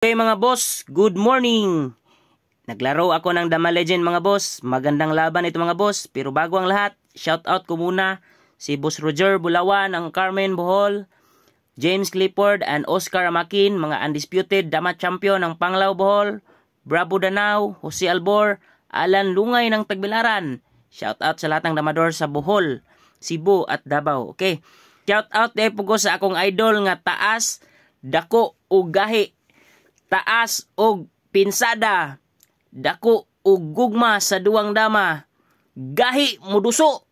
Okay mga boss, good morning! Naglaro ako ng Dama Legend mga boss. Magandang laban ito mga boss. Pero bago ang lahat, shoutout ko muna si Boss Roger Bulawan ng Carmen Bohol, James Clifford and Oscar Amakin, mga undisputed Dama champion ng Panglao Bohol, Bravo Danao, Jose Albor, Alan Lungay ng Tagbilaran. Shoutout sa lahat ng damador sa Bohol, Cebu at Davao. Okay. Shoutout dahil po ko sa akong idol nga taas, dako o gahi. Taas og pinsada, dako og gugma sa duwang dama, gahi muduso,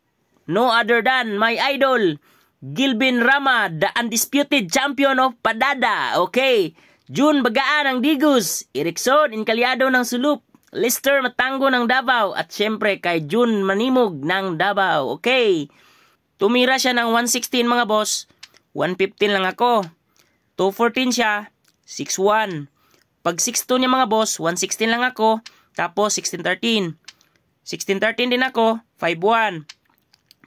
no other than my idol, Gilbin Rama, the undisputed champion of Padada. Okay, June Bagaan ng Digus, Erickson Incalyado ng Sulup, Lister Matango ng Davao, at syempre kay June Manimog ng Davao. Okay, tumira siya ng 116 mga boss, 115 lang ako, 214 siya, 6-1. Pag 6-2 niya mga boss, 116 lang ako, tapos 16-13. 16-13 din ako, 5-1.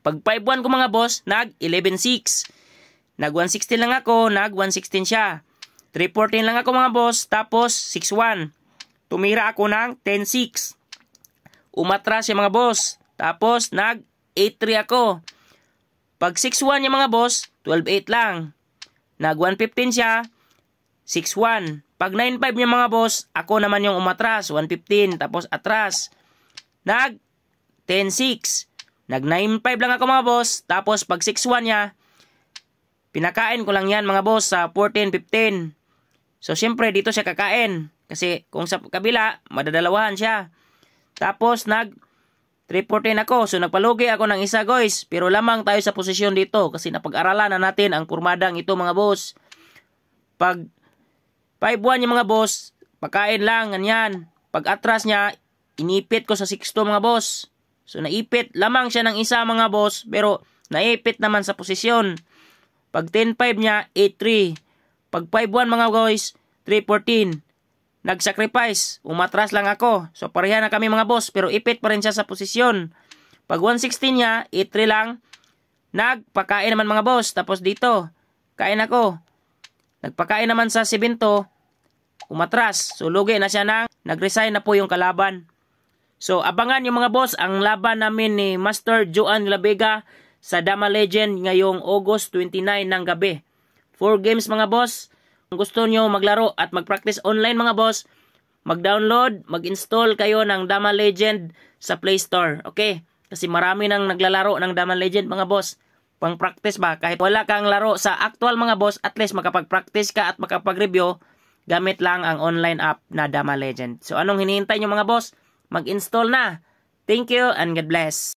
Pag 5-1 ko mga boss, nag 11-6. Nag 116 lang ako, nag 116 siya. 3-14 lang ako mga boss, tapos 6-1. Tumira ako ng 10-6. Umatras siya mga boss, tapos nag 8-3 ako. Pag 6-1 niya mga boss, 12-8 lang. Nag 115 siya, 6-1. Pag 9-5 niya mga boss, ako naman yung umatras, 115, tapos atras. Nag 10-6. Nag 9-5 lang ako mga boss, tapos pag 6-1 niya, pinakain ko lang yan mga boss sa 14-15. So syempre dito siya kakain, kasi kung sa kabila, madadalawahan siya. Tapos nag 3-14 ako, so nagpalugi ako ng isa guys, pero lamang tayo sa posisyon dito, kasi napag-aralan na natin ang kurmadang ito mga boss. Pag 5-1 yung mga boss, pagkain lang, ganyan. Pag atras niya, inipit ko sa 6-2 mga boss. So naipit lamang siya ng isa mga boss, pero naipit naman sa posisyon. Pag 10-5 niya, 8-3. Pag 5-1 mga guys, 3-14. Nag-sacrifice, umatras lang ako. So pareha na kami mga boss, pero ipit pa rin siya sa posisyon. Pag 116 niya, 8-3 lang. Nagpakain naman mga boss, tapos dito, kain ako. Nagpakain naman sa 7-2, umatras. So, lugi na siya nang nag-resign na po yung kalaban. So, abangan yung mga boss ang laban namin ni Master Joan Labega sa Dama Legend ngayong August 29 ng gabi. 4 games mga boss. Kung gusto nyo maglaro at mag-practice online mga boss, mag-download, mag-install kayo ng Dama Legend sa Play Store. Okay? Kasi marami nang naglalaro ng Dama Legend mga boss. Pang-practice ba? Kahit wala kang laro sa actual mga boss, at least makapag-practice ka at makapag-review gamit lang ang online app na Dama Legend. So anong hinihintay nyo mga boss? Mag-install na. Thank you and God bless.